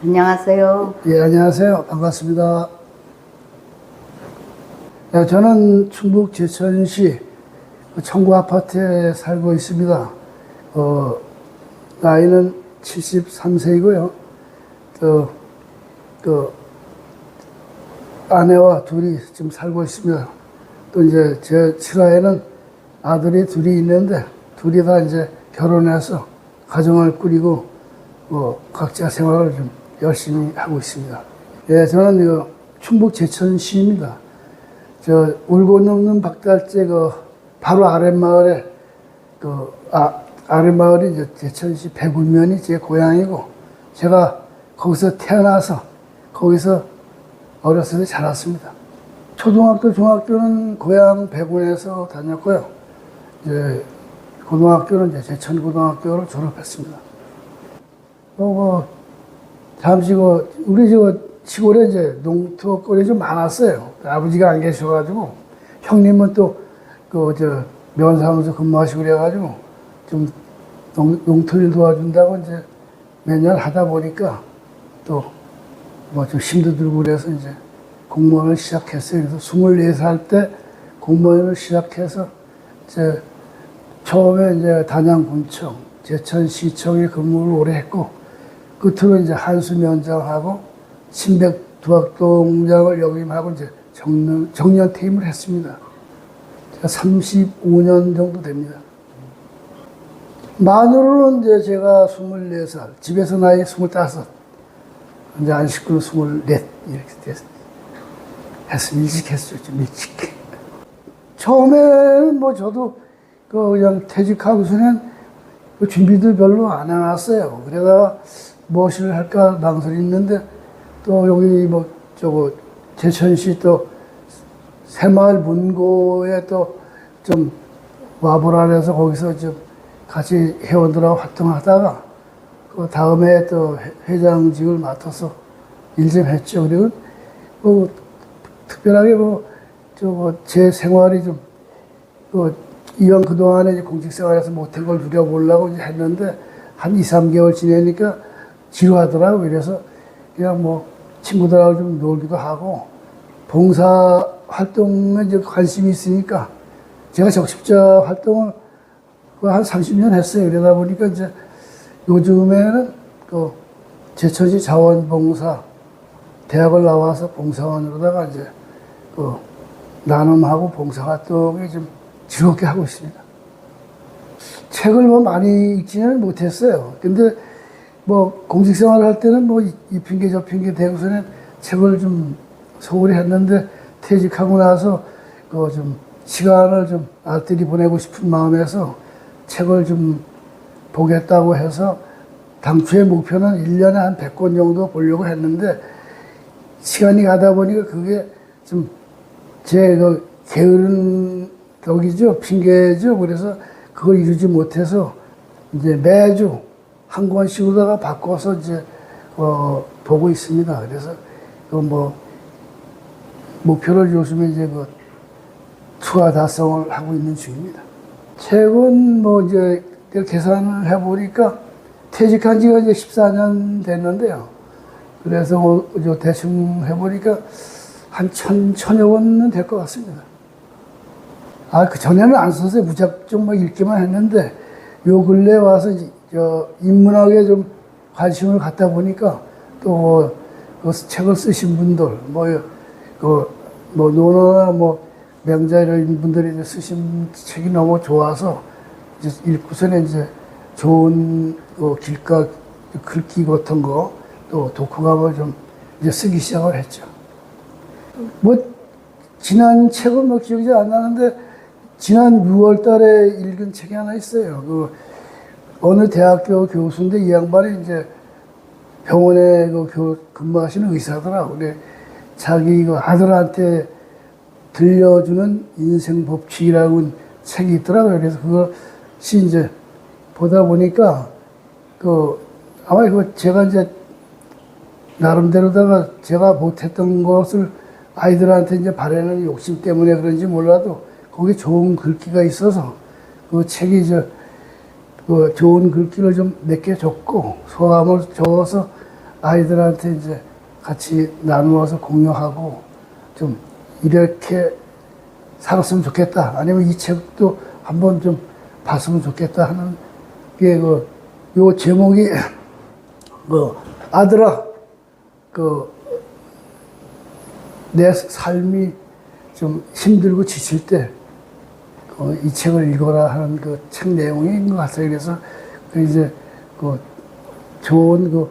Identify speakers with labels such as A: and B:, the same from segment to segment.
A: 안녕하세요.
B: 예, 안녕하세요. 반갑습니다. 예, 저는 충북 제천시 청구 아파트에 살고 있습니다. 나이는 73세이고요. 아내와 둘이 지금 살고 있습니다. 또 이제 제 처가에는 아들이 둘이 있는데, 둘이 다 이제 결혼해서 가정을 꾸리고, 각자 생활을 좀 열심히 하고 있습니다. 예, 저는 충북 제천시입니다. 울고 넘는 박달재 바로 아랫마을에, 아랫마을이 이제 제천시 백운면이 제 고향이고, 제가 거기서 태어나서 거기서 어렸을 때 자랐습니다. 초등학교, 중학교는 고향 백운에서 다녔고요. 이제 고등학교는 이제 제천고등학교를 졸업했습니다. 잠시 우리 시골에 이제 농토골이 좀 많았어요. 아버지가 안 계셔가지고, 형님은 또 면사무소 근무하시고 그래가지고, 좀 농토일 도와준다고 이제 몇 년 하다 보니까 또 좀 힘도 들고 그래서 이제 공무원을 시작했어요. 그래서 24살 때 공무원을 시작해서 이제 처음에 이제 단양군청, 제천시청에 근무를 오래 했고, 끝으로 이제 한수면장하고 신백두학동장을 역임하고 이제 정년 퇴임을 했습니다. 제가 35년 정도 됩니다. 만으로는 이제 제가 24살, 집에서 나이 25, 이제 안식구는 24, 이렇게 했으면 일찍 했어요, 좀 일찍. 처음에는 저도 그냥 퇴직하고서는 준비도 별로 안 해놨어요. 그러다가 무엇을 할까 망설였는데, 또 여기 제천시 또 새마을 문고에 또 좀 와보라 해서 거기서 좀 같이 회원들하고 활동하다가 그 다음에 또 회장직을 맡아서 일 좀 했죠. 그리고 특별하게 제 생활이 좀 이왕 그동안에 공직 생활에서 못한 걸 누려보려고 이제 했는데 한 2, 3개월 지내니까 지루하더라고요. 그래서 그냥 친구들하고 좀 놀기도 하고, 봉사 활동에 이제 관심이 있으니까 제가 적십자 활동을 한 30년 했어요. 그러다 보니까 이제 요즘에는 제천시 자원봉사 대학을 나와서 봉사원으로다가 이제 나눔하고 봉사 활동에 좀 즐겁게 하고 있습니다. 책을 많이 읽지는 못했어요. 근데 공직 생활을 할 때는 이 핑계 저 핑계 대고서는 책을 좀 소홀히 했는데, 퇴직하고 나서 좀 시간을 좀 알뜰히 보내고 싶은 마음에서 책을 좀 보겠다고 해서 당초의 목표는 1년에 한 100권 정도 보려고 했는데, 시간이 가다 보니까 그게 좀 제 게으른 덕이죠, 핑계죠. 그래서 그걸 이루지 못해서 이제 매주 한 권씩으로다가 바꿔서 이제 보고 있습니다. 그래서 목표를 요즘에 이제 투하 달성을 하고 있는 중입니다. 책은 이제 계산을 해보니까 퇴직한 지가 이제 14년 됐는데요. 그래서 대충 해보니까 한 1000여 권은 될 것 같습니다. 그 전에는 안 썼어요. 무작정 읽기만 했는데, 요 근래 와서 인문학에 좀 관심을 갖다 보니까 또 책을 쓰신 분들, 노노나 명자 이런 분들이 이제 쓰신 책이 너무 좋아서 이제 읽고서는 이제 좋은 길가 글귀 같은 거, 또 독후감을 좀 이제 쓰기 시작을 했죠. 지난 책은 기억이 안 나는데, 지난 6월 달에 읽은 책이 하나 있어요. 어느 대학교 교수인데, 이 양반이 이제 병원에 근무하시는 의사더라고요. 근데 자기 아들한테 들려주는 인생 법칙이라고 책이 있더라고요. 그래서 그것이 이제 보다 보니까 아마 제가 이제 나름대로다가 제가 못했던 것을 아이들한테 이제 바라는 욕심 때문에 그런지 몰라도 거기에 좋은 글귀가 있어서 그 책이 좋은 글귀를 좀 몇 개 적고 소감을 적어서 아이들한테 이제 같이 나누어서 공유하고 좀 이렇게 살았으면 좋겠다. 아니면 이 책도 한번 좀 봤으면 좋겠다 하는 게 요 제목이 아들아, 내 삶이 좀 힘들고 지칠 때 이 책을 읽어라 하는 그 책 내용인 것 같아요. 그래서 이제 좋은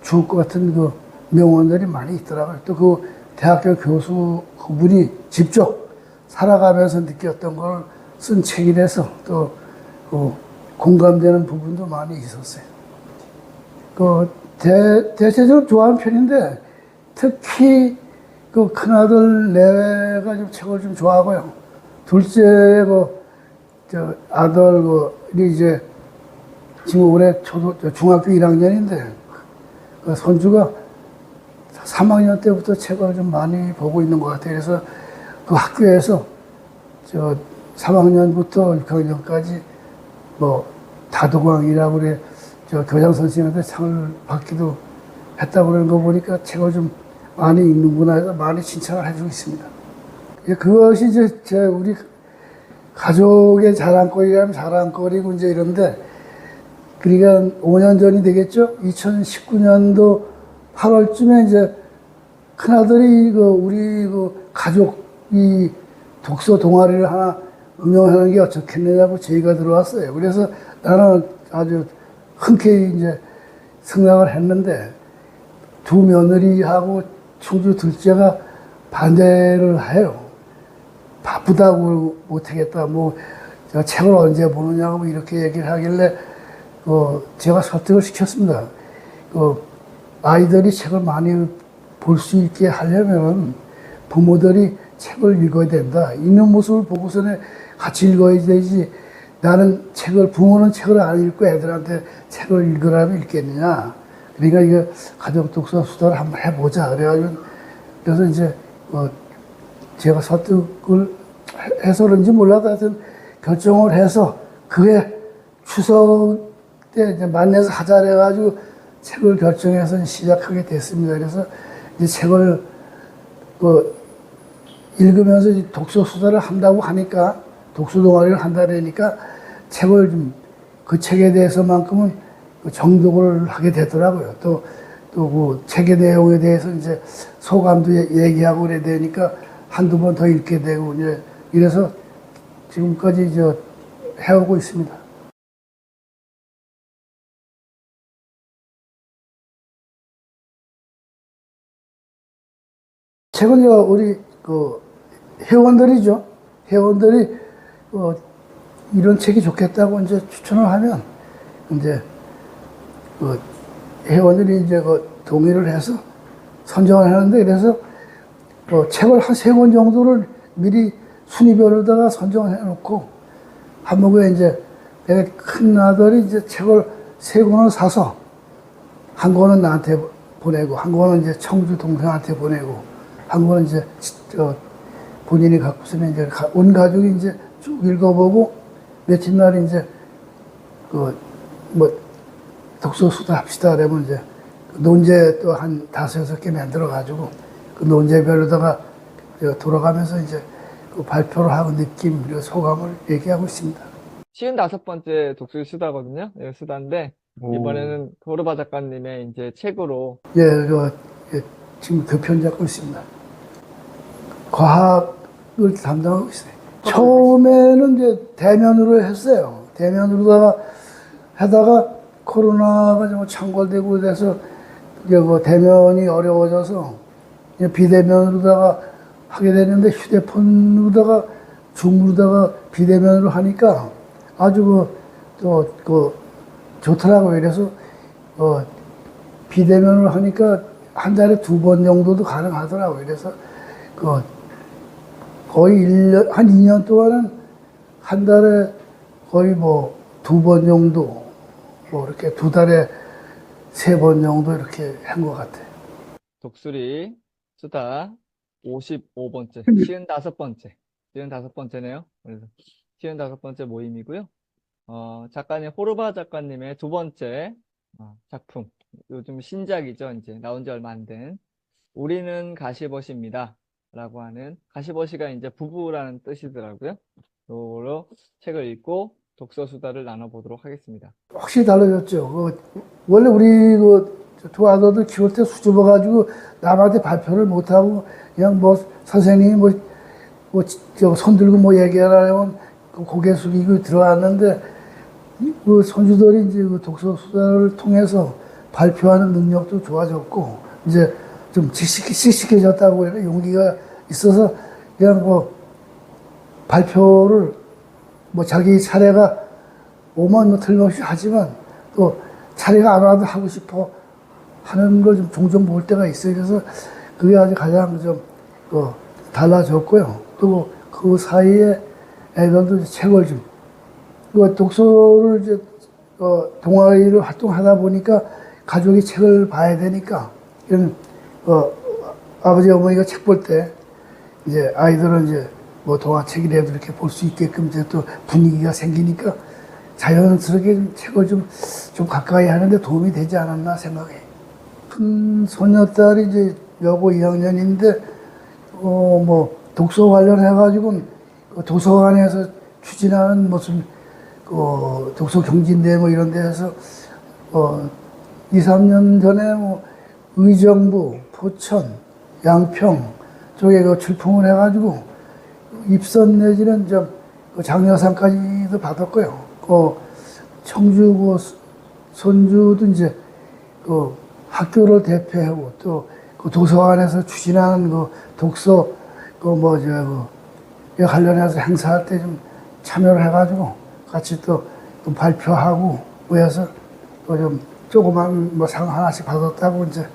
B: 주옥 같은 명언들이 많이 있더라고요. 또 대학교 교수 그분이 직접 살아가면서 느꼈던 걸 쓴 책이라서 또 공감되는 부분도 많이 있었어요. 대체적으로 좋아하는 편인데 특히 큰아들 내가 좀 책을 좀 좋아하고요. 둘째 아들이 이제 지금 올해 중학교 1학년인데 손주가 3학년 때부터 책을 좀 많이 보고 있는 것 같아요. 그래서 학교에서 3학년부터 6학년까지 다도강이라고 그래 교장 선생님한테 상을 받기도 했다고 그러는 거 보니까 책을 좀 많이 읽는구나 해서 많이 칭찬을 해주고 있습니다. 그것이 이제 우리 가족의 자랑거리라면 자랑거리고 이제 이런데, 그러니까 5년 전이 되겠죠? 2019년도 8월쯤에 이제 큰아들이 우리 가족이 독서 동아리를 하나 운영하는 게 어떻겠느냐고 제의가 들어왔어요. 그래서 나는 아주 흔쾌히 이제 승낙을 했는데, 두 며느리하고 충주 둘째가 반대를 해요. 바쁘다고 못하겠다. 제가 책을 언제 보느냐고 이렇게 얘기를 하길래, 제가 설득을 시켰습니다. 아이들이 책을 많이 볼 수 있게 하려면 부모들이 책을 읽어야 된다. 읽는 모습을 보고서는 같이 읽어야 되지. 부모는 책을 안 읽고 애들한테 책을 읽으라면 읽겠느냐. 그러니까 이거 가족 독서 수다를 한번 해보자. 그래서 이제, 제가 설득을 해서 그런지 몰라도 하여튼 결정을 해서 그해 추석 때 이제 만나서 하자 그래가지고 책을 결정해서 시작하게 됐습니다. 그래서 이제 책을 읽으면서 독서 수다를 한다고 하니까, 독서 동아리를 한다 그러니까 책을 그 책에 대해서만큼은 정독을 하게 되더라고요. 또 책의 내용에 대해서 이제 소감도 얘기하고 그래야 되니까 한두 번 더 읽게 되고, 이제 이래서 지금까지 해오고 있습니다. 책은 우리 회원들이죠. 회원들이 이런 책이 좋겠다고 이제 추천을 하면 이제 회원들이 이제 동의를 해서 선정을 하는데, 그래서 책을 한 3권 정도를 미리 순위별로다가 선정을 해놓고, 한목에 이제 내 큰 아들이 이제 책을 3권을 사서 한 권은 나한테 보내고, 한 권은 이제 청주 동생한테 보내고, 한 권은 이제 본인이 갖고서는 이제 온 가족이 이제 쭉 읽어보고, 며칠 날 이제 독서 수다 합시다 그러면 이제 논제 또 한 5-6개 만들어가지고 그 논제별로다가 돌아가면서 이제 발표를 하고 느낌, 그리고 소감을 얘기하고 있습니다.
A: 55번째 독서 수다거든요. 수다인데, 이번에는 호르바 작가님의 이제 책으로.
B: 예, 지금 교편 잡고 있습니다. 과학을 담당하고 있어요. 처음에는 이제 대면으로 했어요. 대면으로다가 하다가 코로나가 좀 창궐되고 그래서 이제 대면이 어려워져서 이제 비대면으로다가 하게 됐는데, 휴대폰으로다가 줌으로다가 비대면으로 하니까 아주 좋더라고요. 그래서 비대면으로 하니까 한 달에 2번 정도도 가능하더라고요. 그래서 거의 한 2년 동안은 한 달에 거의 2번 정도, 이렇게 2달에 3번 정도 이렇게 한 것 같아요.
A: 독수리 수다 55번째, 55번째, 55번째네요. 그래서 55번째 모임이고요. 작가님, 호르바 작가님의 2번째 작품, 요즘 신작이죠. 이제 나온 지 얼마 안 된. 우리는 가시버시입니다. 라고 하는, 가시버시가 이제 부부라는 뜻이더라고요. 요로 책을 읽고 독서 수다를 나눠보도록 하겠습니다.
B: 확실히 달라졌죠. 원래 우리 두 아들들 키울 때 수줍어가지고 남한테 발표를 못하고 그냥 뭐 선생님이 손 들고 뭐 얘기하라면 고개 숙이고 들어왔는데 그 손주들이 이제 그 독서 수다를 통해서 발표하는 능력도 좋아졌고 이제 좀 씩씩해졌다고 해야 용기가 있어서 그냥 뭐 발표를 뭐 자기 차례가 오면 뭐 틀림없이 하지만 또 차례가 안 와도 하고 싶어 하는 걸 좀 종종 볼 때가 있어요. 그래서 그게 아주 가장 좀 달라졌고요. 또 그 사이에 애들도 이제 책을 좀 독서를 이제 동아리를 활동하다 보니까 가족이 책을 봐야 되니까 이런 아버지 어머니가 책 볼 때 이제 아이들은 이제 뭐 동화책이라도 이렇게 볼 수 있게끔 이제 또 분위기가 생기니까 자연스럽게 좀 책을 좀 가까이 하는데 도움이 되지 않았나 생각해. 큰 소녀딸이 이제 여고 2학년인데, 뭐, 독서 관련해가지고 도서관에서 추진하는 무슨, 독서 경진대 뭐 이런 데에서, 2, 3년 전에 뭐, 의정부, 포천, 양평 쪽에 출품을 해가지고 입선 내지는 좀 장려상까지도 받았고요. 청주 손주도 이제 학교를 대표하고 또 도서관에서 추진하는 독서 관련해서 행사할 때 좀 참여를 해가지고 같이 또 발표하고 그래서 좀 조그만 뭐 상 하나씩 받았다고 이제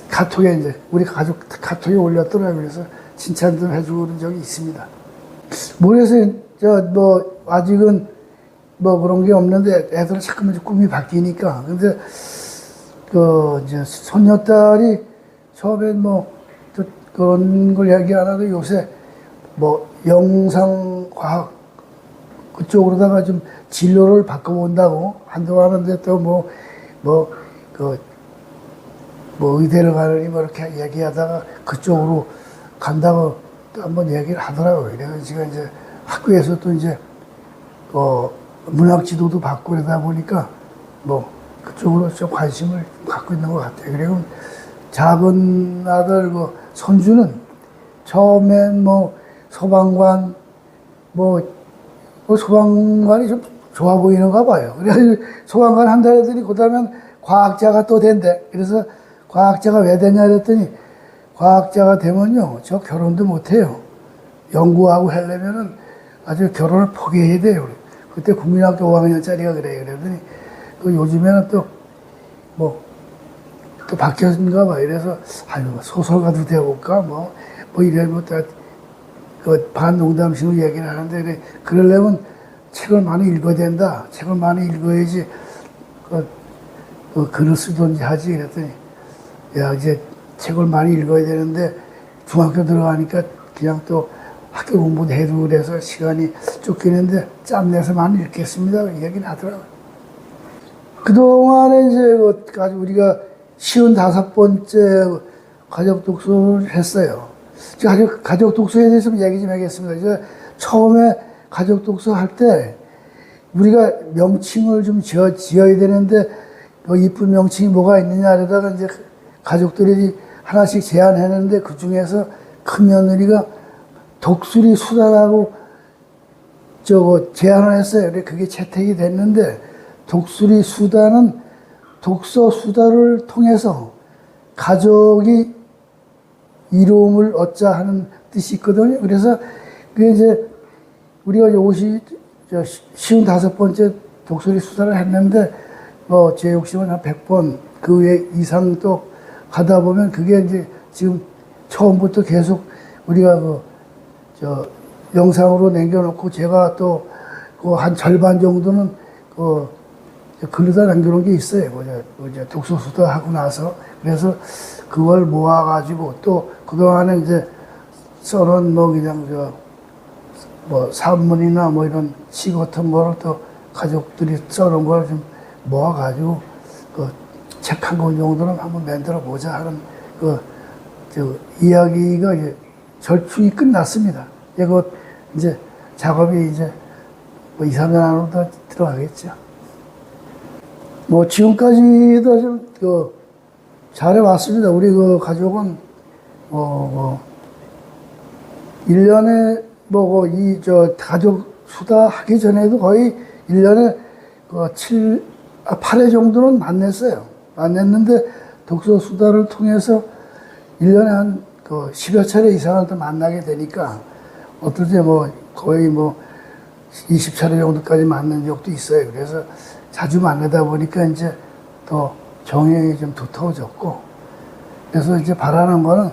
B: 카톡에 이제 우리 가족 카톡에 올렸더라고요. 그래서 칭찬 좀 해주는 적이 있습니다. 그래서 아직은 뭐 그런 게 없는데 애들은 자꾸만 꿈이 바뀌니까. 근데 이제 손녀딸이 처음엔 그런 걸 얘기 안 하고 요새 영상과학 그쪽으로다가 좀 진로를 바꿔본다고 한다고 하는데 의대를 가느니 이렇게 얘기하다가 그쪽으로 간다고 또 한번 얘기를 하더라고요. 그래서 제가 이제 학교에서 또 이제 문학 지도도 받고 그러다 보니까 그쪽으로 좀 관심을 갖고 있는 것 같아요. 그리고 작은 아들 손주는 처음엔 소방관 소방관이 좀 좋아 보이는가 봐요. 그래서 소방관 한다 했더니 그다음엔 과학자가 또 된대. 그래서 과학자가 왜 되냐 그랬더니 과학자가 되면요 저 결혼도 못해요. 연구하고 하려면은 아주 결혼을 포기해야 돼요. 그때 국민학교 5학년짜리가 그래요. 그러더니 요즘에는 또 바뀌었는가 봐. 이래서 소설가도 되어볼까 이래고 반농담식으로 얘기를 하는데 그러려면 책을 많이 읽어야 된다. 책을 많이 읽어야지 글을 쓰든지 하지. 그랬더니 야 이제 책을 많이 읽어야 되는데 중학교 들어가니까 그냥 또 학교 공부도 해도 그래서 시간이 쫓기는데 짬내서 많이 읽겠습니다. 얘기는 하더라고요. 그동안에 이제 우리가 55번째 가족 독서를 했어요. 가족 독서에 대해서 얘기 좀 하겠습니다. 이제 처음에 가족 독서 할 때 우리가 명칭을 좀 지어야 되는데 이쁜 명칭이 뭐가 있느냐 하다가 이제 가족들이 하나씩 제안했는데 그 중에서 큰 며느리가 독수리 수다라고 제안을 했어요. 그게 채택이 됐는데 독수리 수다는 독서 수다를 통해서 가족이 이로움을 얻자 하는 뜻이 있거든요. 그래서 그게 이제 우리가 55번째 독수리 수다를 했는데 제 욕심은 한 100번 그 외 이상 또 가다 보면 그게 이제 지금 처음부터 계속 우리가 영상으로 남겨놓고 제가 또 한 절반 정도는 글에다 남겨놓은 게 있어요. 이제 독서수다 하고 나서. 그래서 그걸 모아가지고 또 그동안에 이제 써놓은 그냥 산문이나 이런 시 같은 거를 또 가족들이 써놓은 걸 좀 모아가지고 그 책 한 권 정도는 한번 만들어 보자 하는 이야기가 이제 절충이 끝났습니다. 이제 작업이 이제 뭐 2, 3년 안으로 더 들어가겠죠. 뭐 지금까지도 좀 잘해왔습니다. 우리 그 가족은 1년에 가족 수다 하기 전에도 거의 1년에 8회 정도는 만났어요. 만났는데 독서 수다를 통해서 1년에 한 10여 차례 이상을 더 만나게 되니까 어떨 때 거의 20차례 정도까지 만난 적도 있어요. 그래서 자주 만나다 보니까 이제 더 정이 좀 두터워졌고, 그래서 이제 바라는 거는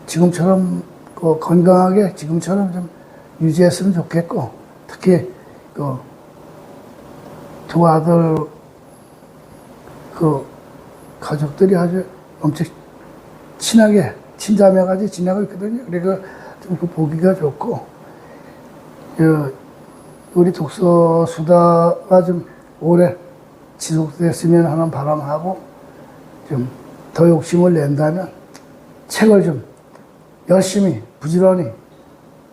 B: 지금처럼 건강하게 지금처럼 좀 유지했으면 좋겠고, 특히 두 아들 가족들이 아주 엄청 친하게 친자매까지 지내고 있거든요. 그러니까 좀 보기가 좋고, 우리 독서 수다가 좀 오래 지속됐으면 하는 바람하고, 좀 더 욕심을 낸다면 책을 좀 열심히 부지런히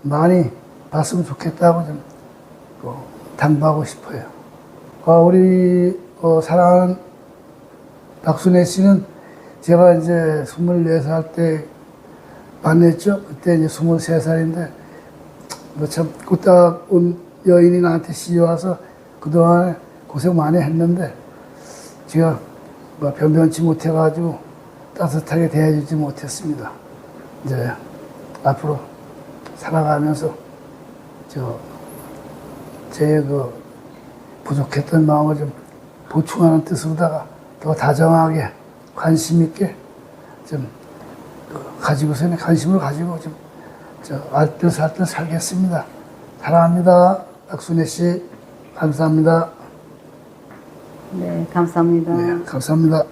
B: 많이 봤으면 좋겠다고 좀 당부하고 싶어요. 우리 사랑하는 박순애 씨는 제가 이제 24살 때 만났죠. 그때 이제 23살인데 참 꽃다운 여인이 나한테 시집와서 그동안에 고생 많이 했는데 제가 변변치 못해가지고 따뜻하게 대해주지 못했습니다. 이제 앞으로 살아가면서 제 부족했던 마음을 좀 보충하는 뜻으로다가 더 다정하게 관심 있게 좀 가지고서는 관심을 가지고 좀 알뜰살뜰 살겠습니다. 사랑합니다. 박순애 씨 감사합니다.
C: 네, 감사합니다.
B: 네, 감사합니다.